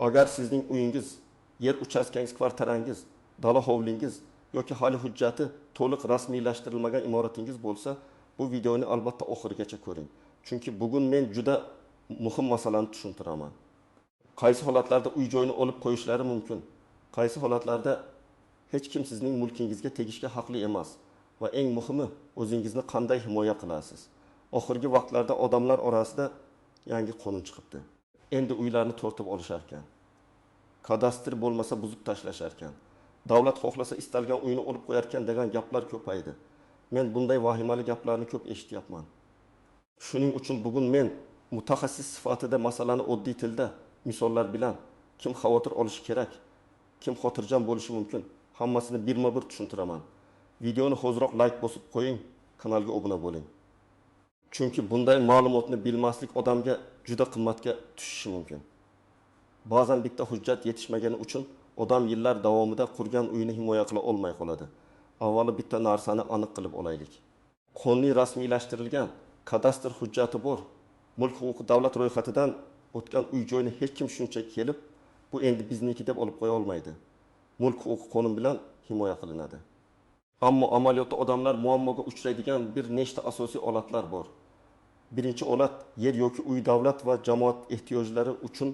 Agar sizning uyingiz, yer uchastkangiz, kvartirangiz, dala hovlingiz yoki hali hujjati to'liq rasmiylashtirilmagan imoratingiz bo'lsa, bu videoni albatta oxirigacha ko'ring. Chunki bugun men juda muhim masalani tushuntiraman. Qaysi holatlarda uy-joyni olib qo'yishlari mumkin? Qaysi holatlarda hech kim sizning mulkingizga tegishga haqli emas va eng muhimi, o'zingizni qanday himoya qilasiz? Oxirgi vaqtlarda odamlar orasida yangi qonun chiqibdi. Endi uylarni tortib olishar ekan. Kadastr bo'lmasa buzib tashlashar ekan. Davlat xohlasa istalgan uyni olib qo'yar ekan degan gaplar ko'paydi. Men bunday vahimali gaplarni ko'p eshityapman. Shuning uchun bugun men mutaxassis sifatida masalani oddiy tilda misollar bilan kim xavotir olishi kerak, kim xotirjam bo'lishi mumkin, hammasini birma-bir tushuntiraman. Videoni hozirroq like bosib qo'ying, kanalga obuna bo'ling. Chunki bunday ma'lumotni bilmaslik odamga juda qimmatga tushishi mumkin. Ba'zan bitta hujjat yetishmagani uchun odam yillar davomida qurgan uyini himoya qila olmay qoladi. Avvalo bitta narsani aniq qilib olaylik. Qonuniy rasmiylashtirilgan kadastr hujjati bor. Mulk huquqi davlat ro'yxatidan o'tgan uy-joyni hech kim shuncha kelib, bu endi bizniki deb olib qo'ya olmaydi. Mulk huquqi qonun bilan himoya qilinadi. Ammo amaliyotda odamlar muammoga uchraydigan bir nechta asosiy holatlar bor. Birinchi holat yer yoki uy davlat va jamoat ehtiyojlari uchun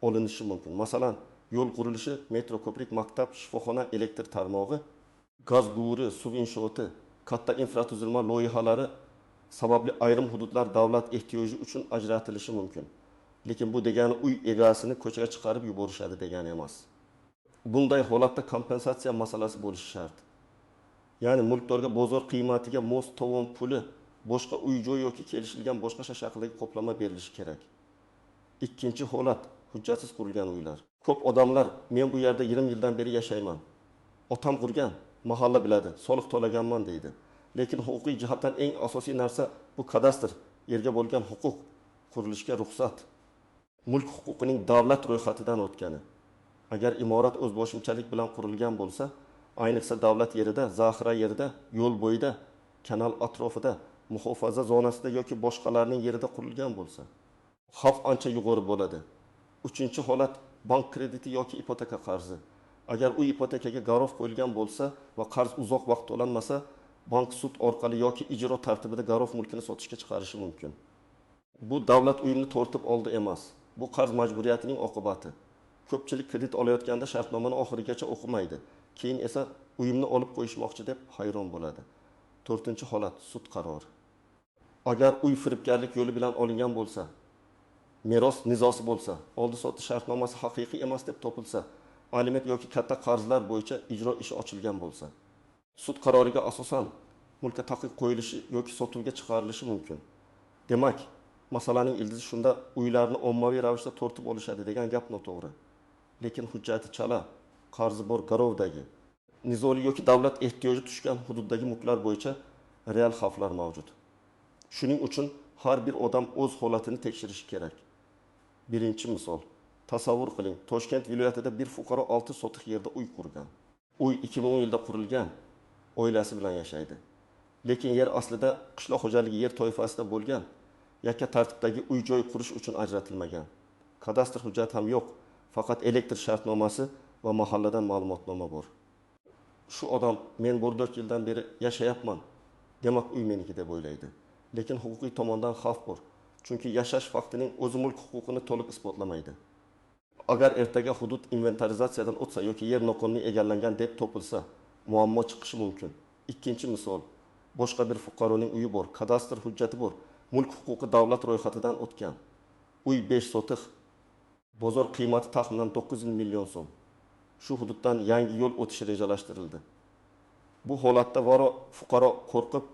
olinishi mumkin. Masalan, yo'l qurilishi, metro, ko'prik, maktab, shifoxona, elektr tarmog'i, gaz quvuri, suv inshooti, katta infratuzilma loyihalari sababli ayrim hududlar davlat ehtiyoji uchun ajratilishi mumkin. Lekin bu degani uy egasini ko'chaga chiqarib yuborishadi degani emas. Bunday holatda kompensatsiya masalasi bo'lishi shart. Ya'ni mulkdorga bozor qiymatiga mos tovon puli, boshqa uy-joy yoki kelishilgan boshqa shaqadagi qoplama berilishi kerak. Ikkinchi holat hujjatsiz qurilgan uylar. Ko'p odamlar men bu yerda 20 yildan beri yashayman. Otam qurgan, mahalla biladi, soliq to'laganman deydi. Lekin huquqiy jihatdan eng asosiy narsa bu kadastr, yerga bo'lgan huquq, qurilishga ruxsat. Mulk huquqining davlat ro'yxatidan o'tgani. Agar imorat o'zboshimchalik bilan qurilgan bo'lsa, ayniqsa davlat yerida, zaxira yerida, yo'l bo'yida, kanal atrofida, muhofaza zonasida yoki boshqalarning yerida qurilgan bo'lsa, xavf ancha yuqori bo'ladi. Uchinchi holat bank krediti yoki ipoteka qarzi. Agar u ipotekaga garov qo'yilgan bo'lsa va qarz uzoq vaqt to'lanmasa, bank sud orqali yoki ijro tartibida garov mulkini sotishga chiqarishi mumkin. Bu davlat uyini tortib oldi emas. Bu qarz majburiyatining oqibati. Ko'pchilik kredit olayotganda shartnomani oxirigacha o'qimaydi. Keyin esa uyimni olib qo'yishmoqchi deb hayron bo'ladi. To'rtinchi holat sud qarori. Agar uy firibgarlik yo'li bilan olingan bo'lsa, meros nizosi bo'lsa, oldi-sotdi shartnomasi haqiqiy emas deb topilsa, aliment yoki katta qarzlar bo'yicha ijro ishi ochilgan bo'lsa, sud qaroriga asosan mulkka taqiq qo'yilishi yoki sotuvga chiqarilishi mumkin. Demak, masalaning ildizi shunda uylarni ommaviy ravishda tortib olishadi degan gap noto'g'ri. Lekin hujjati chala, qarzi bor garovdagi, nizoli yoki davlat ehtiyoji tushgan hududdagi mulklar bo'yicha real xavflar mavjud. Shuning uchun har bir odam o'z holatini tekshirishi kerak. Birinchi misol, tasavvur qiling, Toshkent viloyatida bir fuqaro 6 sotix yerda uy qurgan. Uy 2010 yilda qurilgan, oilasi bilan yashaydi. Lekin yer aslida qishloq xo'jaligi yer toifasida bo'lgan, yakka tartibdagi uy-joy qurish uchun ajratilmagan. Kadastr hujjati ham yo'q, faqat elektr shartnomasi va mahalladan ma'lumotnoma bor. Shu odam men 4 yildan beri yashayapman, demak uy meniki deb o'ylaydi. Lekin huquqiy tomondan xavf bor. Chunki yashash faktining o'zi mulk huquqini to'liq isbotlamaydi. Agar ertaga hudud inventarizatsiyadan o'tsa yoki yer noqonuniy egallangan deb topilsa, muammo chiqishi mumkin. Ikkinchi misol, boshqa bir fuqaroning uyi bor, kadastr hujjati bor, mulk huquqi davlat ro'yxatidan o'tgan. Uy 5 sotix, bozor qiymati taxminan 900 million so'm. Shu hududdan yangi yo'l o'tishi rejalashtirildi. Bu holatda fuqaro qo'rqib,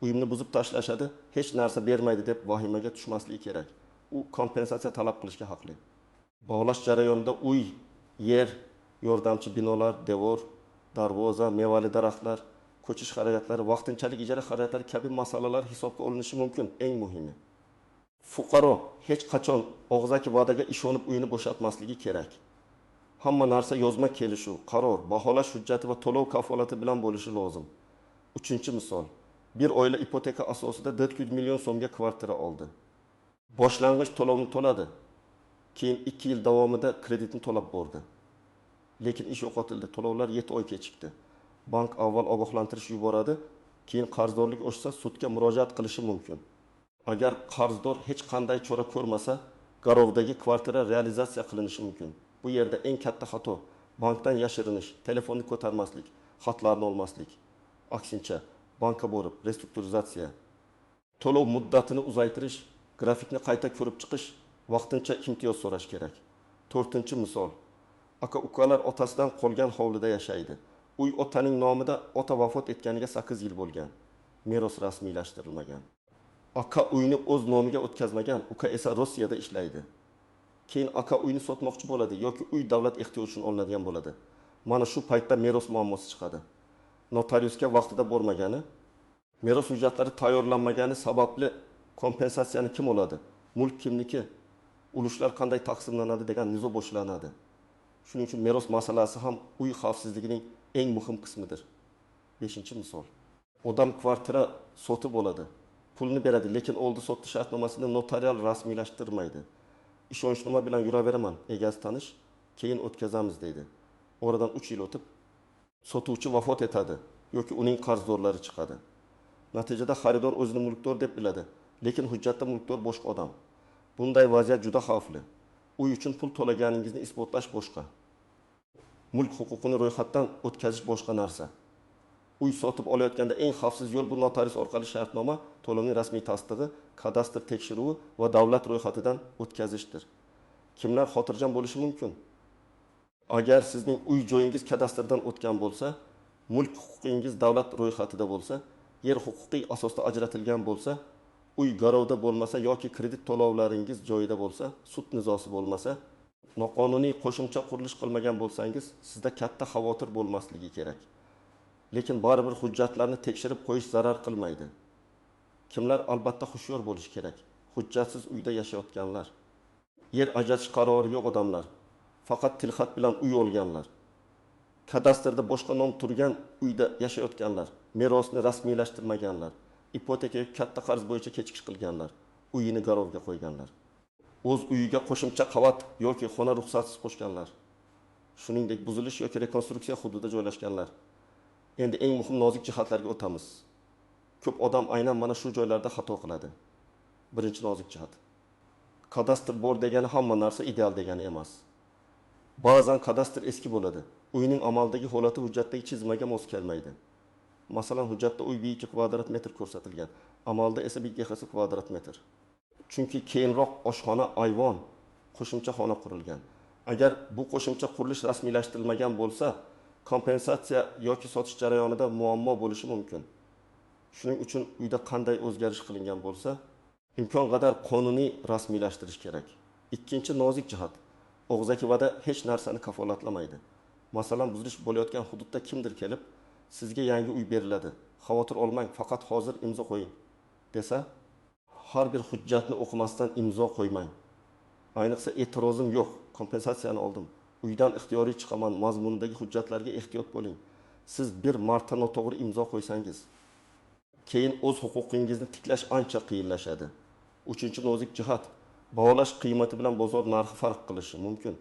uyimni buzib tashlashadi, hech narsa bermaydi deb vahimaga tushmasligi kerak. U kompensatsiya talab qilishga haqli. Bog'lash jarayonida uy, yer, yordamchi binolar, devor, darvoza, mevali daraxtlar, ko'chish xarajatlari, vaqtinchalik ijara xarajatlari kabi masalalar hisobga olinishi mumkin. Eng muhimi, fuqaro hech qachon og'zaki va'daga ishonib uyini bo'shatmasligi kerak. Hamma narsa yozma kelishuv, qaror, baholash hujjati va to'lov kafolati bilan bo'lishi lozim. Uchinchi misol, bir oila ipoteka asosida 400 million so'mga kvartira oldi. Boshlang'ich to'lovni to'ladi. Keyin 2 yil davomida kreditni to'lab bordi. Lekin ish yo'qotildi. To'lovlar 7 oy kechikdi. Bank avval ogohlantirish yuboradi, keyin qarzdorlik oshsa sudga murojaat qilishi mumkin. Agar qarzdor hech qanday chora ko'rmasa, garovdagi kvartira realizatsiya qilinishi mumkin. Bu yerda eng katta xato bankdan yashirinish, telefonni ko'tarmaslik, xatlarni olmaslik. Aksincha, bankka borib restrukturizatsiya, to'lov muddatini uzaytirish, grafikni qayta ko'rib chiqish, vaqtincha imtiyoz so'rash kerak. 4-misol. Aka-ukalar otasidan qolgan hovlida yashaydi. Uy otaning nomida, ota vafot etganiga 8 yil bo'lgan. Meros rasmiylashtirilmagan. Aka uyni o'z nomiga o'tkazmagan, uka esa Rossiyada ishlaydi. Keyin aka uyni sotmoqchi bo'ladi yoki uy davlat ehtiyoji uchun olinadigan bo'ladi. Mana shu paytda meros muammosi chiqadi. Notariusga vaqtida bormagani, meros hujjatlari tayyorlanmagani sababli kompensatsiyani kim oladi? Mulk kimniki? Ulushlar qanday taqsimlanadi degan nizo boshlanadi. Shuning uchun meros masalasi ham uy xavfsizligining eng muhim qismidir. 5-misol. Odam kvartira sotib oladi. Pulni beradi, lekin oldi sotdi shartnomasini notarial rasmiylashtirmaydi. Ishonchnoma bilan yuraveraman, egasi tanish, keyin o'tkazamiz deydi. Oradan 3 yil o'tib sotuvchi vafot etadi yoki uning qarzdorlari chiqadi. Natijada xaridor o'zini mulkdor deb biladi, lekin hujjatda mulkdor boshqa odam. Bunday vaziyat juda xavfli. Uy uchun pul to'laganingizni isbotlash boshqa. Mulk huquqini ro'yxatdan o'tkazish boshqa narsa. Uy sotib olayotganda eng xavfsiz yo'l bu notarius orqali shartnoma, to'lovning rasmiy tasdig'i, kadastr tekshiruvi va davlat ro'yxatidan o'tkazishdir. Kimlar xotirjam bo'lishi mumkin? Agar sizning uy joyingiz kadastrdan o'tgan bo'lsa, mulk huquqingiz davlat ro'yxatida bo'lsa, yer huquqiy asosda ajratilgan bo'lsa, uy garovda bo'lmasa yoki kredit to'lovlaringiz joyida bo'lsa, sud nizosi bo'lmasa, noqonuniy qo'shimcha qurilish qilmagan bo'lsangiz, sizda katta xavotir bo'lmasligi kerak. Lekin baribir hujjatlarni tekshirib qo'yish zarar qilmaydi. Kimlar albatta hushyor bo'lish kerak? Hujjatsiz uyda yashayotganlar, yer ajratish qarori yo'q odamlar, faqat tilxat bilan uy olganlar, kadastrda boshqa nom turgan uyda yashayotganlar, merosni rasmiylashtirmaganlar, ipotekaga katta qarz bo'yicha kechikish qilganlar, uyini garovga qo'yganlar, o'z uyiga qo'shimcha qavat yoki xona ruxsatsiz qo'shganlar, shuningdek buzilish yoki rekonstruksiya hududida joylashganlar. Endi eng muhim nozik jihatlarga o'tamiz. Ko'p odam aynan mana shu joylarda xato qiladi. Birinchi nozik jihat. Kadastr bor degani hamma narsa ideal degani emas. Ba'zan kadastr eski bo'ladi. Uyning amaldagi holati hujjatdagi chizmaga mos kelmaydi. Masalan, hujjatda uy biyiga kvadrat metr ko'rsatilgan, amalda esa biygasi kvadrat metr. Chunki keyinroq oshxona, ayvon, qo'shimcha xona qurilgan. Agar bu qo'shimcha qurilish rasmiylashtirilmagan bo'lsa, kompensatsiya yoki sotish jarayonida muammo bo'lishi mumkin. Shuning uchun uyda qanday o'zgarish qilingan bo'lsa, imkon qadar qonuniy rasmiylashtirish kerak. Ikkinchi nozik jihat. Og'zaki va'da hech narsani kafolatlamaydi. Masalan, buzilish bo'layotgan hududda kimdir kelib, sizga yangi uy beriladi. Xavotir olmang, faqat hozir imzo qo'ying desa, har bir hujjatni o'qimasdan imzo qo'ymang. Ayniqsa e'tirozim yo'q, kompensatsiyani oldim, uydan ixtiyoriy chiqaman mazmunidagi hujjatlarga ehtiyot bo'ling. Siz bir marta noto'g'ri imzo qo'ysangiz, keyin o'z huquqingizni tiklash ancha qiyinlashadi. Uchinchi nozik jihat. Baholash qiymati bilan bozor narxi farq qilishi mumkin.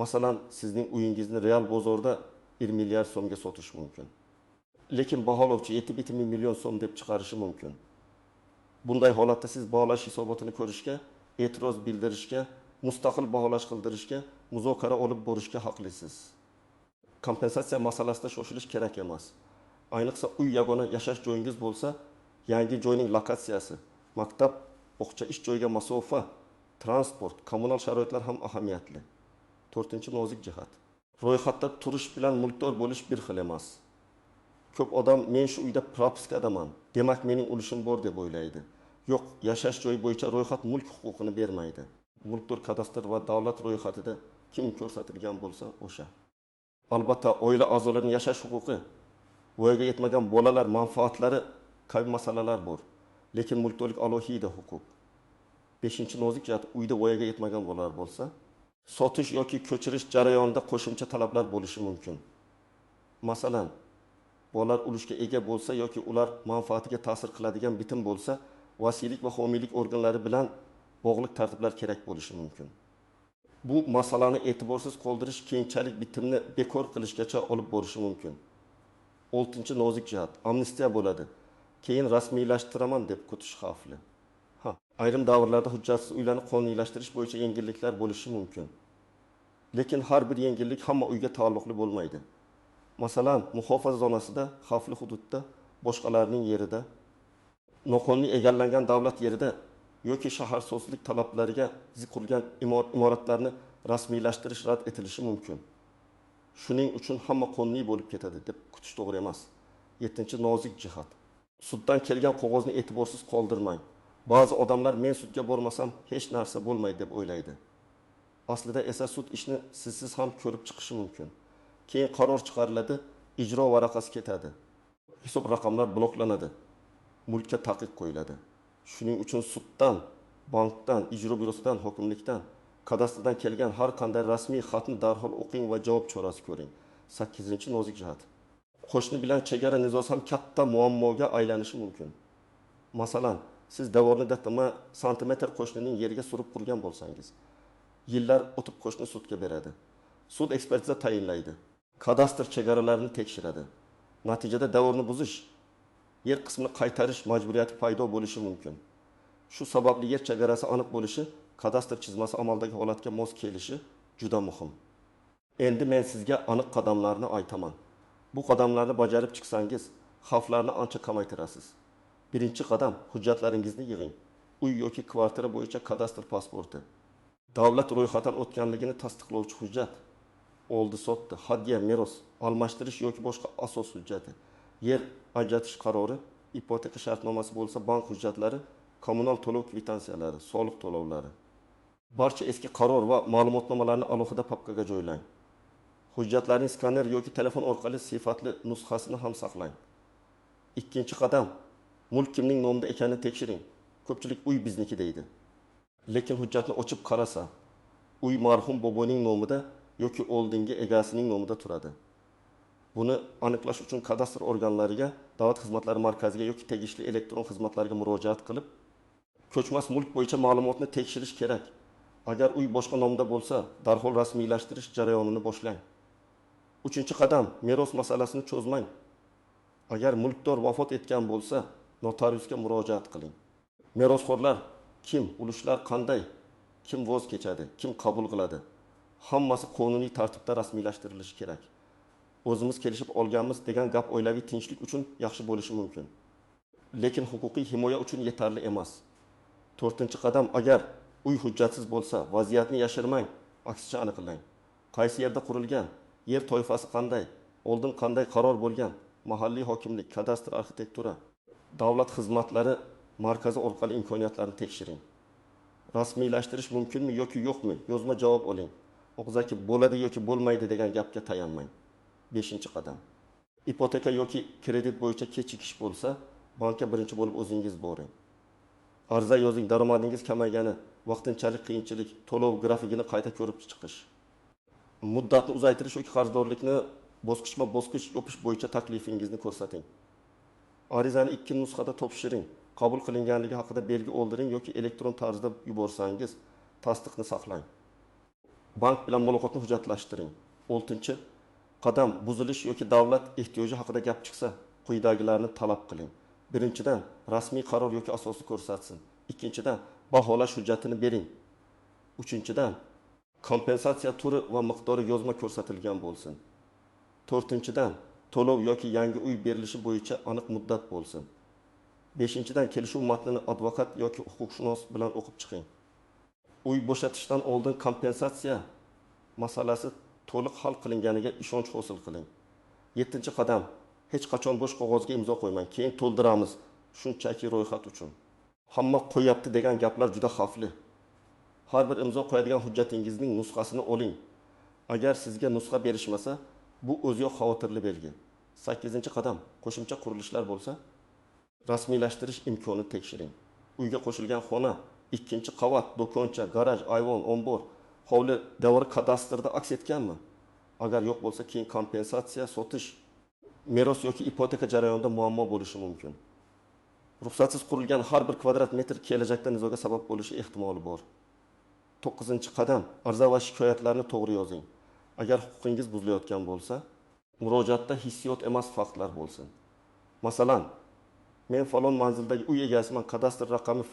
Masalan, sizning uyingizni real bozorda 1 milliard so'mga sotish mumkin. Lekin baholovchi 7 million so'm deb chiqarishi mumkin. Bunday holatda siz baholash hisobotini ko'rishga, e'tiroz bildirishga, mustaqil baholash qildirishga, muzokara olib borishga haqlisiz. Kompensatsiya masalasida shoshilish kerak emas. Ayniqsa uy yagona yashash joyingiz bo'lsa, yangi joyning lokatsiyasi, maktab, bog'cha, ish joyiga masofa, transport, kommunal sharoitlar ham ahamiyatli. 4-nozik jihat. Ro'yxatda turish bilan mulkdor bo'lish bir xil emas. Ko'p odam men shu uyda propiskadaman, demak mening ulushim bor deb o'ylaydi. Yo'q, yashash joyi bo'yicha ro'yxat mulk huquqini bermaydi. Mulkdor kadastr va davlat ro'yxatida kim ko'rsatilgan bo'lsa o'sha. Albatta, oila a'zolarining yashash huquqi, voyaga yetmagan bolalar manfaatlari kabi masalalar bor. Lekin mulkdorlik alohida huquq. 5-nozik jihat, uyda voyaga yetmagan bolalar bo'lsa, sotish yoki ko'chirish jarayonida qo'shimcha talablar bo'lishi mumkin. Masalan, bolalar ulushga ega bo'lsa yoki ular manfaatiga ta'sir qiladigan bitim bo'lsa, vasiylik va homiylik organlari bilan bog'liq tartiblar kerak bo'lishi mumkin. Bu masalani e'tiborsiz qoldirish keyinchalik bitimni bekor qilishgacha olib borishi mumkin. 6-nozik jihat, amnistiya bo'ladi. Keyin rasmiylashtiraman deb kutish xavfli. Ayrim davrlarda hujjatsiz uylarni qonuniylashtirish bo'yicha yengilliklar bo'lishi mumkin. Lekin har bir yengillik hamma uyga taalluqli bo'lmaydi. Masalan, muhofaza zonasida, xavfli hududda, boshqalarning yerida, noqonuniy egallangan davlat yerida yoki shaharsozlik talablariga zid qurilgan imoratlarni rasmiylashtirish rad etilishi mumkin. Shuning uchun hamma qonuniy bo'lib ketadi deb kutish to'g'ri emas. 7-nozik jihat. Suddan kelgan qog'ozni e'tiborsiz qoldirmang. Ba'zi odamlar men sudga bormasam hech narsa bo'lmaydi deb o'ylaydi. Aslida esa sud ishni sizsiz ham ko'rib chiqishi mumkin. Keyin qaror chiqariladi, ijro varaqasi ketadi. Hisob raqamlar bloklanadi. Mulkka taqiq qo'yiladi. Shuning uchun suddan, bankdan, ijro byurosidan, hokimlikdan, kadastrdan kelgan har qanday rasmiy xatni darhol o'qing va javob chorasi ko'ring. 8-nozik jihat. Qo'shni bilan chegara nizosi ham katta muammoga aylanishi mumkin. Masalan, siz devornida santimetr qo'shnining yeriga surib qurgan bo'lsangiz, yillar o'tib qo'shni sudga beradi. Sud ekspertiza tayinlaydi. Kadastr chegaralarini tekshiradi. Natijada devorni buzish, yer qismini qaytarish majburiyati paydo bo'lishi mumkin. Shu sababli yer chegarasi aniq bo'lishi, kadastr chizmasi amaldagi holatga mos kelishi juda muhim. Endi men sizga aniq qadamlarni aytaman. Bu qadamlarni bajarib chiqsangiz, xavflarni ancha kamaytirasiz. Birinchi qadam, hujjatlaringizni yig'ing. Uy yoki kvartira bo'yicha kadastr pasporti, davlat ro'yxatdan o'tganligini tasdiqlovchi hujjat, oldi sotdi, hadya, meros, almashtirish yoki boshqa asos hujjati, yer ajratish qarori, ipoteka shartnomasi bo'lsa, bank hujjatlari, kommunal to'lov kvitansiyalari, soliq to'lovlari. Barcha eski qaror va ma'lumotnomalarni alohida papkaga joylang. Hujjatlarning skaner yoki telefon orqali sifatli nusxasini ham saqlang. Ikkinchi qadam, mulk kimning nomida ekanini tekshiring. Ko'pchilik uy bizniki deydi. Lekin hujjatni ochib qarasa, uy marhum boboning nomida yoki oldingi egasining nomida turadi. Buni aniqlash uchun kadastr organlariga, davlat xizmatlari markaziga yoki tegishli elektron xizmatlarga murojaat qilib, ko'chmas mulk bo'yicha ma'lumotni tekshirish kerak. Agar uy boshqa nomda bo'lsa, darhol rasmiylashtirish jarayonini boshlang. 3-qadam, meros masalasini cho'zmang. Agar mulkdor vafot etgan bo'lsa, notariusga murojaat qiling. Merosxo'rlar kim, ulushlar qanday, kim voz kechadi, kim qabul qiladi? Hammasi qonuniy tartibda rasmiylashtirilishi kerak. O'zimiz kelishib olganmiz degan gap oilaviy tinchlik uchun yaxshi bo'lishi mumkin. Lekin huquqiy himoya uchun yetarli emas. 4-qadam, agar uy hujjatsiz bo'lsa, vaziyatni yashirmang, aksicha aniqlang. Qaysi yerda qurilgan, yer toifasi qanday, oldin qanday qaror bo'lgan, mahalliy hokimlik, kadastr, arxitektura, davlat xizmatlari markazi orqali imkoniyatlarni tekshiring. Rasmiylashtirish mumkinmi yoki yo'qmi? Yozma javob oling. Og'zaki bo'ladi yoki bo'lmaydi degan gapga tayanmang. 5-qadam. Ipoteka yoki kredit bo'yicha kechikish bo'lsa, bankka birinchi bo'lib o'zingiz boring. Arza yozing, daromadingiz kamaygani, vaqtinchalik qiyinchilik, to'lov grafikini qayta ko'rib chiqish. Muddatni uzaytirish yoki qarzdorlikni bosqichma-bosqich yopish bo'yicha taklifingizni ko'rsating. Arizani 2 nusxada topshiring. Qabul qilinganligi haqida belgi oldiring yoki elektron tarzda yuborsangiz, tasdiqni saqlang. Bank bilan muloqotni hujjatlashtiring. 6-qadam, buzilish yoki davlat ehtiyoji haqida gap chiqsa, quyidagilarni talab qiling. Birinchidan, rasmiy qaror yoki asosi ko'rsatsin. Ikkinchidan, baholash hujjatini bering. Uchinchidan, kompensatsiya turi va miqdori yozma ko'rsatilgan bo'lsin. 4-dan, to'lov yoki yangi uy berilishi bo'yicha aniq muddat bo'lsin. 5-dan, kelishuv matnini advokat yoki huquqshunos bilan o'qib chiqing. Uy bo'shatishdan oldin kompensatsiya masalasi to'liq hal qilinganiga ishonch hosil qiling. 7-qadam, hech qachon bo'sh qog'ozga imzo qo'ymang, keyin to'ldiramiz, shunchaki ro'yxat uchun. Hamma qo'yapti degan gaplar juda xavfli. Har bir imzo qo'yadigan hujjatingizning nusxasini oling. Agar sizga nusxa berishmasa, bu o'ziyoq xavotirli belgi. 8-qadam, qo'shimcha qurilishlar bo'lsa, rasmiylashtirish imkonini tekshiring. Uyga qo'shilgan xona, 2-qavat, do'koncha, garaj, ayvon, ombor, hovli devori kadastrda aks etganmi? Agar yo'q bo'lsa, keyin kompensatsiya, sotish, meros yoki ipoteka jarayonida muammo bo'lishi mumkin. Ruxsatsiz qurilgan har bir kvadrat metr kelajakda nizoga sabab bo'lishi ehtimoli bor. 9-qadam arza va shikoyatlarni to'g'ri yozing. Agar huquqingiz buzilayotgan bo'lsa, murojaatda hissiyot emas faktlar bo'lsin. Masalan, men falon manzildagi uy egasiman, kadastr raqami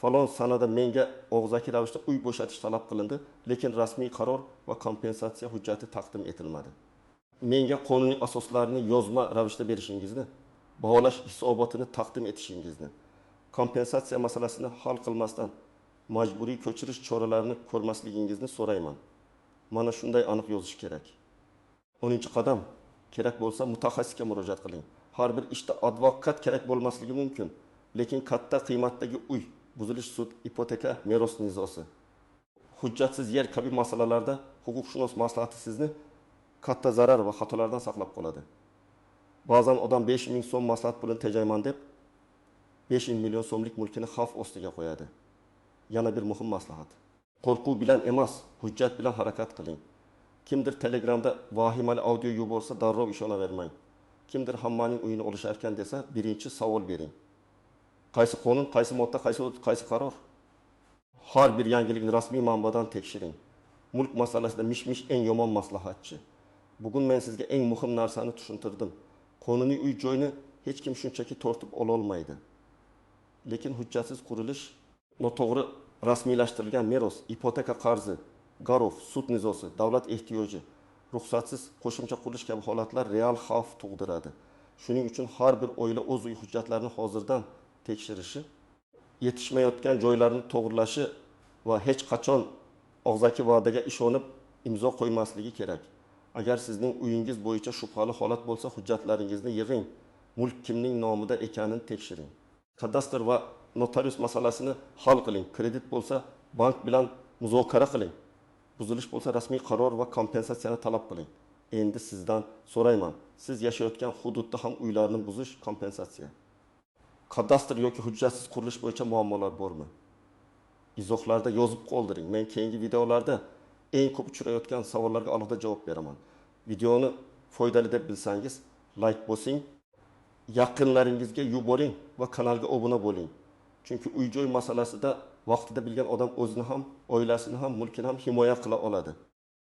falon sanada menga og'zaki ravishda uy bo'shatish talab qilindi, lekin rasmiy qaror va kompensatsiya hujjati taqdim etilmadi. Menga qonuniy asoslarini yozma ravishda berishingizni, baholash hisobotini taqdim etishingizni, kompensatsiya masalasini hal qilmasdan majburiy ko'chirish choralarini ko'rmasligingizni so'rayman. Mana shunday aniq yozish kerak. 10-qadam kerak bo'lsa mutaxassisga murojaat qiling. Har bir ishda advokat kerak bo'lmasligi mumkin, lekin katta qiymatdagi uy, buzilish sud, ipoteka, meros nizosi, hujjatsiz yer kabi masalalarda huquqshunos maslahati sizni katta zarar va xatolardan saqlab qoladi. Ba'zan odam 5.000 so'm maslahat pulini tejayman deb 5 million so'mlik mulkini xavf ostiga qo'yadi. Yana bir muhim maslahat. Qo'rquv bilan emas, hujjat bilan harakat qiling. Kimdir Telegramda vahimali audio yuborsa darrov ishonavermang. Kimdir hammaning uyini olishar ekan desa, birinchi savol bering. Qaysi qonun, qaysi modda, qaysi qaror? Har bir yangilikni rasmiy manbadan tekshiring. Mulk masalasida mish-mish eng yomon maslahatchi. Bugun men sizga eng muhim narsani tushuntirdim. Qonuniy uy joyni hech kim shunchaki tortib ola olmaydi. Lekin hujjatsiz qurilish, noto'g'ri rasmiylashtirilgan meros, ipoteka qarzi, garov, sud nizosi, davlat ehtiyoji, ruxsatsiz qo'shimcha qurilish kabi holatlar real xavf tug'diradi. Shuning uchun har bir oila o'z uy hujjatlarini hozirdan tekshirishi, yetishmayotgan joylarni to'g'rilashi va hech qachon og'zaki va'daga ishonib imzo qo'ymasligi kerak. Agar sizning uyingiz bo'yicha shubhali holat bo'lsa, hujjatlaringizni yig'ing. Mulk kimning nomida ekanini tekshiring. Kadastr va notarius masalasini hal qiling. Kredit bo'lsa, bank bilan muzokara qiling. Buzilish bo'lsa, rasmiy qaror va kompensatsiyani talab qiling. Endi sizdan so'rayman. Siz yashayotgan hududda ham uylarni buzish kompensatsiya. Kadastr yoki hujjatsiz qurilish bo'yicha muammolar bormi? Izohlarda yozib qoldiring. Men keyingi videolarda eng ko'p uchrayotgan savollarga alohida javob beraman. Videoni foydali deb bilsangiz, like bosing, yaqinlaringizga yuboring va kanalga obuna bo'ling. Chunki uy-joy masalasida vaqtida bilgan odam o'zini ham, oilasini ham, mulkini ham himoya qila oladi.